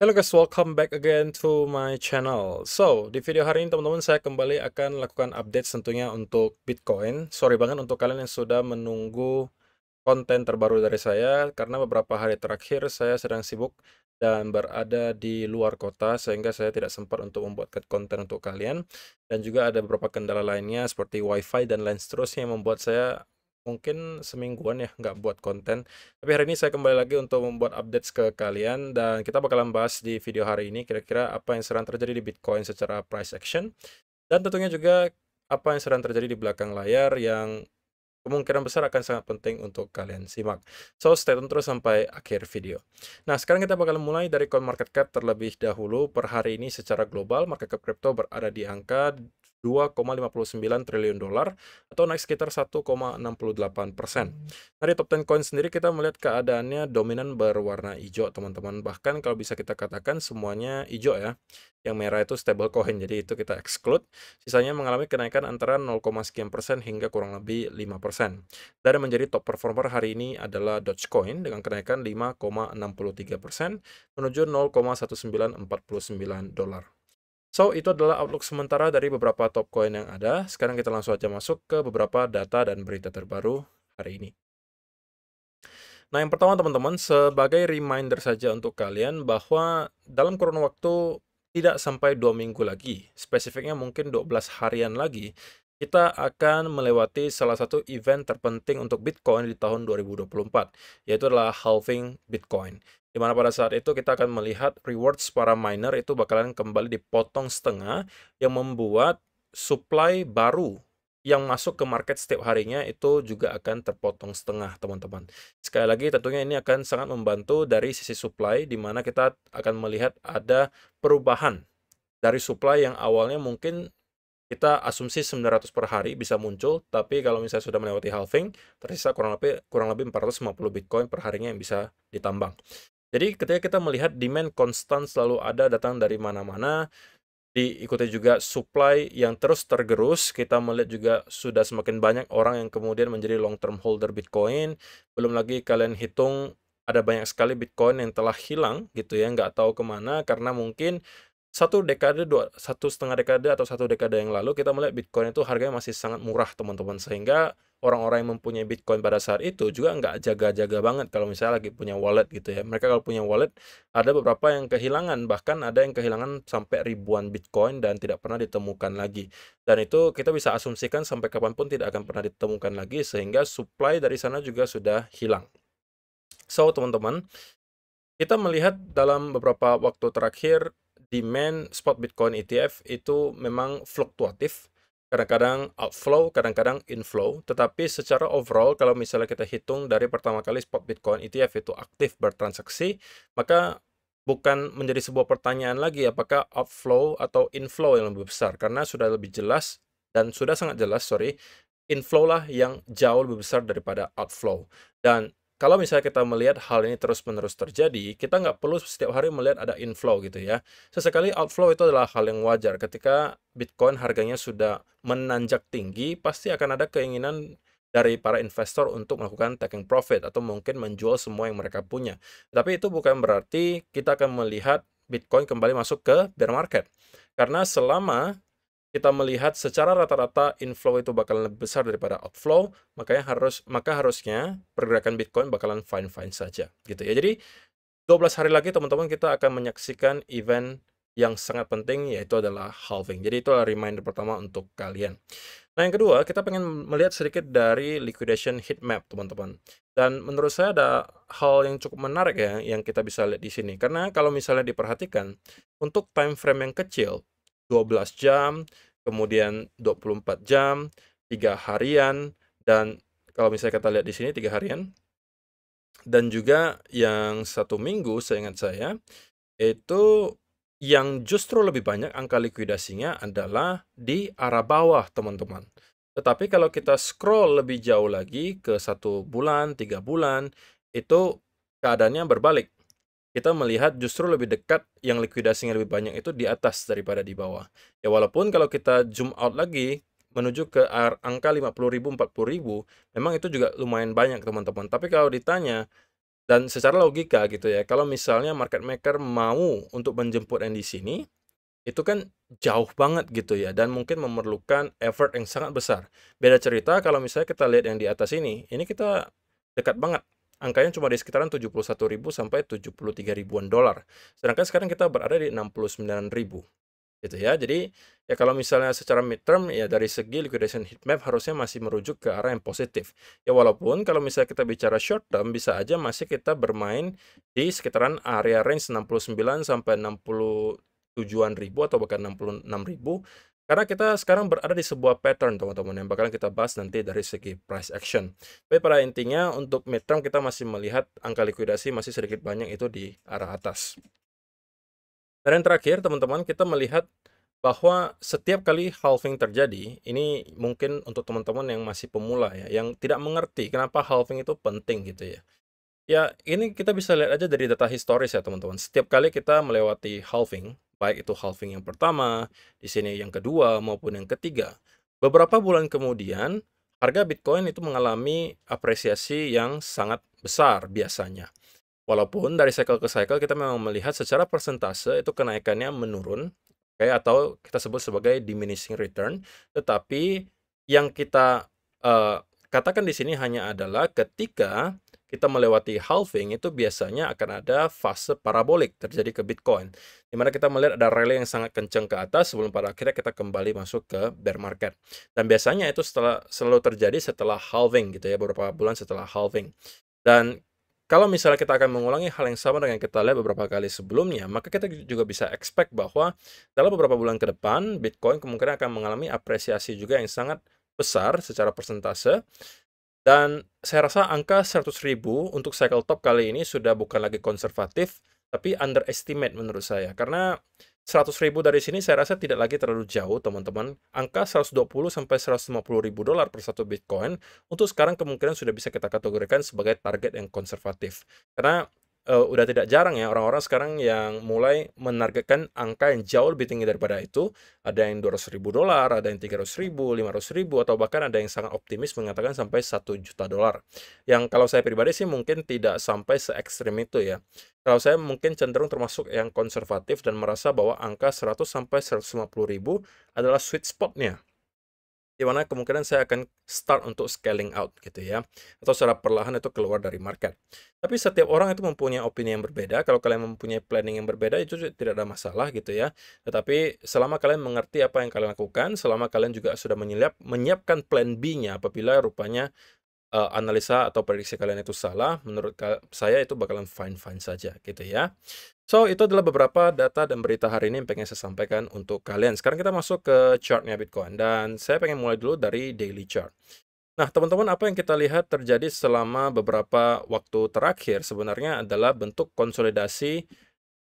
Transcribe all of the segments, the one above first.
Hello guys, welcome back again to my channel. So, di video hari ini teman-teman saya kembali akan lakukan update tentunya untuk Bitcoin. Sorry banget untuk kalian yang sudah menunggu konten terbaru dari saya karena beberapa hari terakhir saya sedang sibuk dan berada di luar kota sehingga saya tidak sempat untuk membuat konten untuk kalian, dan juga ada beberapa kendala lainnya seperti wifi dan lain seterusnya yang membuat saya mungkin semingguan ya nggak buat konten. Tapi hari ini saya kembali lagi untuk membuat updates ke kalian, dan kita bakalan bahas di video hari ini kira-kira apa yang sedang terjadi di Bitcoin secara price action, dan tentunya juga apa yang sedang terjadi di belakang layar yang kemungkinan besar akan sangat penting untuk kalian simak. So, stay tune terus sampai akhir video. Nah, sekarang kita bakal mulai dari CoinMarketCap terlebih dahulu. Per hari ini secara global, market cap crypto berada di angka 2,59 triliun dolar atau naik sekitar 1,68%. Nah, di top 10 coin sendiri kita melihat keadaannya dominan berwarna hijau, teman-teman. Bahkan kalau bisa kita katakan semuanya hijau ya. Yang merah itu stable coin, jadi itu kita exclude. Sisanya mengalami kenaikan antara 0, sekian persen hingga kurang lebih 5%. Dan yang menjadi top performer hari ini adalah Dogecoin dengan kenaikan 5,63% menuju 0,1949 dolar. So, itu adalah outlook sementara dari beberapa top coin yang ada. Sekarang kita langsung aja masuk ke beberapa data dan berita terbaru hari ini. Nah, yang pertama teman-teman, sebagai reminder saja untuk kalian bahwa dalam kurun waktu tidak sampai 2 minggu lagi, spesifiknya mungkin 12 harian lagi, kita akan melewati salah satu event terpenting untuk Bitcoin di tahun 2024, yaitu adalah halving Bitcoin. Di mana pada saat itu kita akan melihat rewards para miner itu bakalan kembali dipotong setengah, yang membuat supply baru yang masuk ke market setiap harinya itu juga akan terpotong setengah, teman-teman. Sekali lagi, tentunya ini akan sangat membantu dari sisi supply, di mana kita akan melihat ada perubahan dari supply yang awalnya mungkin kita asumsi 900 per hari bisa muncul, tapi kalau misalnya sudah melewati halving, tersisa kurang lebih 450 Bitcoin per harinya yang bisa ditambang. Jadi ketika kita melihat demand konstan selalu ada datang dari mana-mana, diikuti juga supply yang terus tergerus, kita melihat juga sudah semakin banyak orang yang kemudian menjadi long term holder Bitcoin. Belum lagi kalian hitung ada banyak sekali Bitcoin yang telah hilang gitu ya, nggak tahu kemana karena mungkin 1,5 dekade atau 1 dekade yang lalu kita melihat Bitcoin itu harganya masih sangat murah, teman-teman. Sehingga orang-orang yang mempunyai Bitcoin pada saat itu juga nggak jaga-jaga banget kalau misalnya lagi punya wallet gitu ya. Mereka kalau punya wallet, ada beberapa yang kehilangan, bahkan ada yang kehilangan sampai ribuan Bitcoin dan tidak pernah ditemukan lagi. Dan itu kita bisa asumsikan sampai kapanpun tidak akan pernah ditemukan lagi, sehingga supply dari sana juga sudah hilang. So, teman-teman, kita melihat dalam beberapa waktu terakhir, demand spot Bitcoin ETF itu memang fluktuatif. Kadang-kadang outflow, kadang-kadang inflow. Tetapi secara overall, kalau misalnya kita hitung dari pertama kali spot Bitcoin ETF itu aktif bertransaksi, maka bukan menjadi sebuah pertanyaan lagi apakah outflow atau inflow yang lebih besar. Karena sudah lebih jelas, dan sudah sangat jelas, sorry, inflow lah yang jauh lebih besar daripada outflow. Dan kalau misalnya kita melihat hal ini terus-menerus terjadi, kita nggak perlu setiap hari melihat ada inflow gitu ya. Sesekali outflow itu adalah hal yang wajar. Ketika Bitcoin harganya sudah menanjak tinggi, pasti akan ada keinginan dari para investor untuk melakukan taking profit atau mungkin menjual semua yang mereka punya. Tapi itu bukan berarti kita akan melihat Bitcoin kembali masuk ke bear market. Karena selama kita melihat secara rata-rata inflow itu bakalan lebih besar daripada outflow, maka harusnya pergerakan Bitcoin bakalan fine-fine saja gitu ya. Jadi 12 hari lagi teman-teman kita akan menyaksikan event yang sangat penting, yaitu adalah halving. Jadi itu adalah reminder pertama untuk kalian. Nah, yang kedua, kita pengen melihat sedikit dari liquidation heat map, teman-teman. Dan menurut saya ada hal yang cukup menarik ya yang kita bisa lihat di sini. Karena kalau misalnya diperhatikan, untuk time frame yang kecil, 12 jam, kemudian 24 jam, 3 harian, dan kalau misalnya kita lihat di sini 3 harian, dan juga yang 1 minggu seingat saya, itu yang justru lebih banyak angka likuidasinya adalah di arah bawah, teman-teman. Tetapi kalau kita scroll lebih jauh lagi ke 1 bulan, 3 bulan, itu keadaannya berbalik. Kita melihat justru lebih dekat yang likuidasinya lebih banyak itu di atas daripada di bawah. Ya walaupun kalau kita zoom out lagi menuju ke angka 50.000, 40.000, memang itu juga lumayan banyak, teman-teman. Tapi kalau ditanya Dan secara logika gitu ya, kalau misalnya market maker mau untuk menjemput yang di sini, itu kan jauh banget gitu ya, dan mungkin memerlukan effort yang sangat besar. Beda cerita kalau misalnya kita lihat yang di atas ini kita dekat banget. Angkanya cuma di sekitaran 71.000 sampai 73 ribuan dolar. Sedangkan sekarang kita berada di 69.000 gitu ya. Jadi ya kalau misalnya secara midterm ya dari segi liquidation heat map harusnya masih merujuk ke arah yang positif. Ya walaupun kalau misalnya kita bicara short term bisa aja masih kita bermain di sekitaran area range 69 sampai 67-an ribu atau bahkan 66.000 karena kita sekarang berada di sebuah pattern teman-teman yang bakalan kita bahas nanti dari segi price action. Tapi pada intinya untuk midterm kita masih melihat angka likuidasi masih sedikit banyak itu di arah atas. Dan yang terakhir, teman-teman, kita melihat bahwa setiap kali halving terjadi, ini mungkin untuk teman-teman yang masih pemula ya, yang tidak mengerti kenapa halving itu penting gitu ya. Ya, ini kita bisa lihat aja dari data historis ya, teman-teman. Setiap kali kita melewati halving, baik itu halving yang pertama, di sini yang kedua, maupun yang ketiga, beberapa bulan kemudian, harga Bitcoin itu mengalami apresiasi yang sangat besar biasanya. Walaupun dari cycle ke cycle kita memang melihat secara persentase itu kenaikannya menurun, oke, atau kita sebut sebagai diminishing return, tetapi yang kita katakan di sini hanya adalah ketika kita melewati halving itu biasanya akan ada fase parabolik terjadi ke Bitcoin, di mana kita melihat ada rally yang sangat kencang ke atas sebelum pada akhirnya kita kembali masuk ke bear market. Dan biasanya itu selalu terjadi setelah halving gitu ya, beberapa bulan setelah halving. Dan kalau misalnya kita akan mengulangi hal yang sama dengan kita lihat beberapa kali sebelumnya, maka kita juga bisa expect bahwa dalam beberapa bulan ke depan, Bitcoin kemungkinan akan mengalami apresiasi juga yang sangat besar secara persentase. Dan saya rasa angka 100.000 untuk cycle top kali ini sudah bukan lagi konservatif, tapi underestimate menurut saya. Karena 100.000 dari sini saya rasa tidak lagi terlalu jauh, teman-teman. Angka 120 sampai 150 ribu dolar per satu Bitcoin untuk sekarang kemungkinan sudah bisa kita kategorikan sebagai target yang konservatif. Karena udah tidak jarang ya orang-orang sekarang yang mulai menargetkan angka yang jauh lebih tinggi daripada itu. Ada yang 200.000 dolar, ada yang 300.000, 500.000, atau bahkan ada yang sangat optimis mengatakan sampai 1 juta dolar. Yang kalau saya pribadi sih mungkin tidak sampai se ekstrim itu ya. Kalau saya mungkin cenderung termasuk yang konservatif dan merasa bahwa angka 100 sampai 150.000 adalah sweet spot-nya, di mana kemungkinan saya akan start untuk scaling out gitu ya, atau secara perlahan itu keluar dari market. Tapi setiap orang itu mempunyai opini yang berbeda. Kalau kalian mempunyai planning yang berbeda itu tidak ada masalah gitu ya. Tetapi selama kalian mengerti apa yang kalian lakukan, selama kalian juga sudah menyiapkan plan B-nya apabila rupanya analisa atau prediksi kalian itu salah, menurut saya itu bakalan fine-fine saja gitu ya. So, itu adalah beberapa data dan berita hari ini yang pengen saya sampaikan untuk kalian. Sekarang kita masuk ke chartnya Bitcoin, dan saya pengen mulai dulu dari daily chart. Nah, teman-teman, apa yang kita lihat terjadi selama beberapa waktu terakhir sebenarnya adalah bentuk konsolidasi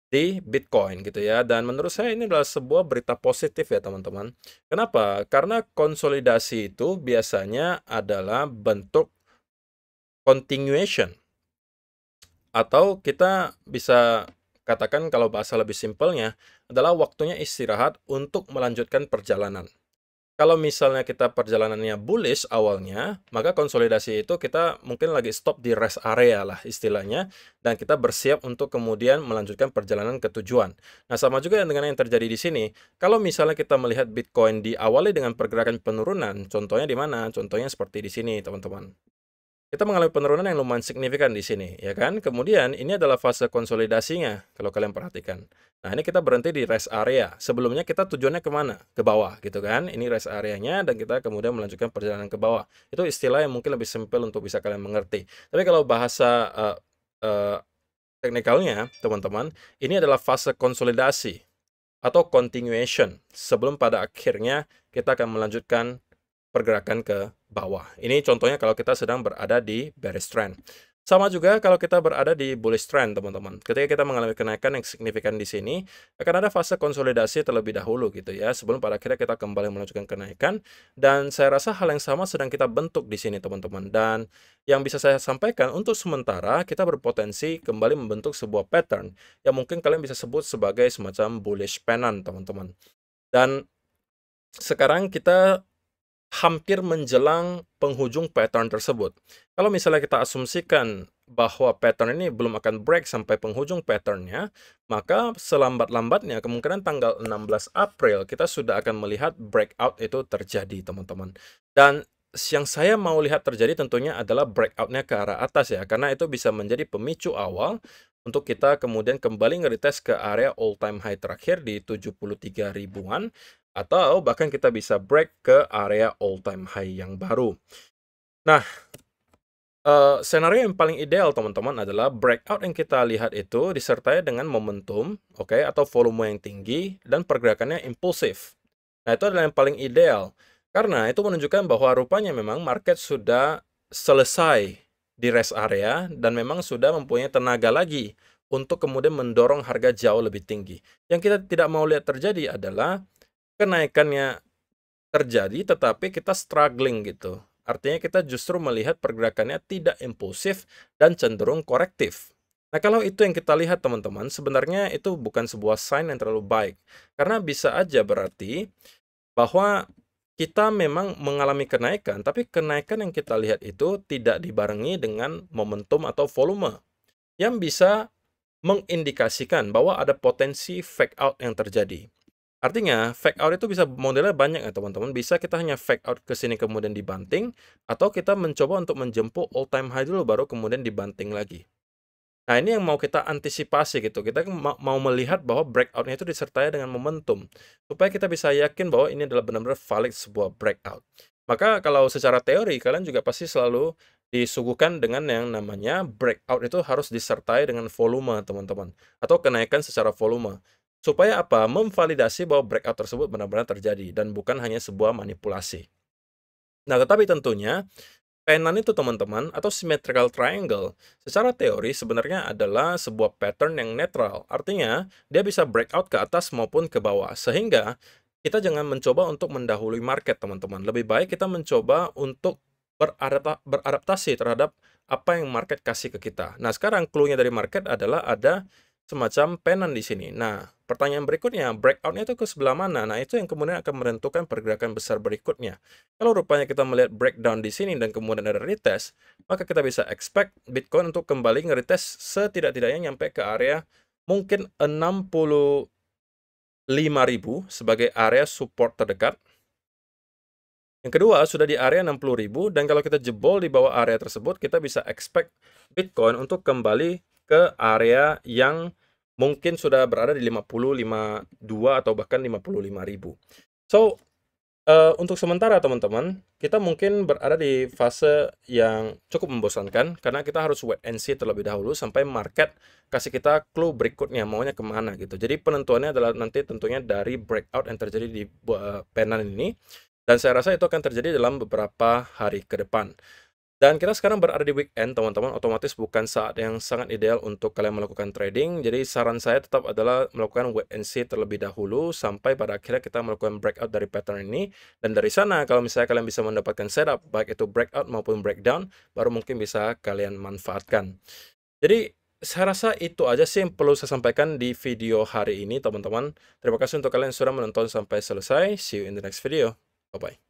di Bitcoin gitu ya. Dan menurut saya ini adalah sebuah berita positif ya, teman-teman. Kenapa? Karena konsolidasi itu biasanya adalah bentuk continuation, atau kita bisa katakan kalau bahasa lebih simpelnya adalah waktunya istirahat untuk melanjutkan perjalanan. Kalau misalnya kita perjalanannya bullish awalnya, maka konsolidasi itu kita mungkin lagi stop di rest area lah istilahnya, dan kita bersiap untuk kemudian melanjutkan perjalanan ke tujuan. Nah, sama juga dengan yang terjadi di sini. Kalau misalnya kita melihat Bitcoin diawali dengan pergerakan penurunan, contohnya di mana? Contohnya seperti di sini, teman-teman. Kita mengalami penurunan yang lumayan signifikan di sini, ya kan? Kemudian ini adalah fase konsolidasinya, kalau kalian perhatikan. Nah, ini kita berhenti di rest area. Sebelumnya kita tujuannya kemana? Ke bawah, gitu kan? Ini rest areanya, dan kita kemudian melanjutkan perjalanan ke bawah. Itu istilah yang mungkin lebih simpel untuk bisa kalian mengerti. Tapi kalau bahasa uh, teknikalnya, teman-teman, ini adalah fase konsolidasi atau continuation sebelum pada akhirnya kita akan melanjutkan pergerakan ke bawah. Ini contohnya kalau kita sedang berada di bearish trend. Sama juga kalau kita berada di bullish trend, teman-teman. Ketika kita mengalami kenaikan yang signifikan di sini, akan ada fase konsolidasi terlebih dahulu gitu ya, sebelum pada akhirnya kita kembali melanjutkan kenaikan. Dan saya rasa hal yang sama sedang kita bentuk di sini, teman-teman. Dan yang bisa saya sampaikan untuk sementara, kita berpotensi kembali membentuk sebuah pattern yang mungkin kalian bisa sebut sebagai semacam bullish pennant, teman-teman. Dan sekarang kita hampir menjelang penghujung pattern tersebut. Kalau misalnya kita asumsikan bahwa pattern ini belum akan break sampai penghujung pattern-nya, maka selambat-lambatnya kemungkinan tanggal 16 April kita sudah akan melihat breakout itu terjadi, teman-teman. Dan yang saya mau lihat terjadi tentunya adalah breakout-nya ke arah atas ya, karena itu bisa menjadi pemicu awal untuk kita kemudian kembali nge-retest ke area all time high terakhir di 73 ribuan, atau bahkan kita bisa break ke area all time high yang baru. Nah, senario yang paling ideal teman-teman adalah breakout yang kita lihat itu disertai dengan momentum, oke, atau volume yang tinggi dan pergerakannya impulsif. Nah, itu adalah yang paling ideal. Karena itu menunjukkan bahwa rupanya memang market sudah selesai di rest area dan memang sudah mempunyai tenaga lagi untuk kemudian mendorong harga jauh lebih tinggi. Yang kita tidak mau lihat terjadi adalah kenaikannya terjadi, tetapi kita struggling gitu. Artinya kita justru melihat pergerakannya tidak impulsif dan cenderung korektif. Nah, kalau itu yang kita lihat teman-teman, sebenarnya itu bukan sebuah sign yang terlalu baik. Karena bisa aja berarti bahwa kita memang mengalami kenaikan, tapi kenaikan yang kita lihat itu tidak dibarengi dengan momentum atau volume yang bisa mengindikasikan bahwa ada potensi fake out yang terjadi. Artinya, fake out itu bisa modelnya banyak ya teman-teman. Bisa kita hanya fake out ke sini kemudian dibanting, atau kita mencoba untuk menjemput all time high dulu baru kemudian dibanting lagi. Nah, ini yang mau kita antisipasi gitu. Kita mau melihat bahwa breakout-nya itu disertai dengan momentum, supaya kita bisa yakin bahwa ini adalah benar-benar valid sebuah breakout. Maka kalau secara teori, kalian juga pasti selalu disuguhkan dengan yang namanya breakout itu harus disertai dengan volume, teman-teman. Atau kenaikan secara volume. Supaya apa? Memvalidasi bahwa breakout tersebut benar-benar terjadi, dan bukan hanya sebuah manipulasi. Nah, tetapi tentunya, Pennant itu teman-teman, atau symmetrical triangle, secara teori sebenarnya adalah sebuah pattern yang netral. Artinya, dia bisa breakout ke atas maupun ke bawah. Sehingga, kita jangan mencoba untuk mendahului market, teman-teman. Lebih baik kita mencoba untuk beradaptasi terhadap apa yang market kasih ke kita. Nah, sekarang clue-nya dari market adalah ada semacam pennant di sini. Nah, pertanyaan berikutnya, breakout-nya itu ke sebelah mana? Nah, itu yang kemudian akan menentukan pergerakan besar berikutnya. Kalau rupanya kita melihat breakdown di sini dan kemudian ada retest, maka kita bisa expect Bitcoin untuk kembali nge-retest setidak-tidaknya nyampe ke area mungkin 65.000 sebagai area support terdekat. Yang kedua, sudah di area 60.000, dan kalau kita jebol di bawah area tersebut, kita bisa expect Bitcoin untuk kembali ke area yang mungkin sudah berada di 50.052 atau bahkan 55.000. So, untuk sementara teman-teman, kita mungkin berada di fase yang cukup membosankan karena kita harus wait and see terlebih dahulu sampai market kasih kita clue berikutnya maunya kemana gitu. Jadi penentuannya adalah nanti tentunya dari breakout yang terjadi di pennant ini, dan saya rasa itu akan terjadi dalam beberapa hari ke depan. Dan kita sekarang berada di weekend, teman-teman, otomatis bukan saat yang sangat ideal untuk kalian melakukan trading. Jadi saran saya tetap adalah melakukan wait and see terlebih dahulu sampai pada akhirnya kita melakukan breakout dari pattern ini. Dan dari sana, kalau misalnya kalian bisa mendapatkan setup, baik itu breakout maupun breakdown, baru mungkin bisa kalian manfaatkan. Jadi saya rasa itu aja sih yang perlu saya sampaikan di video hari ini, teman-teman. Terima kasih untuk kalian yang sudah menonton sampai selesai. See you in the next video. Bye-bye.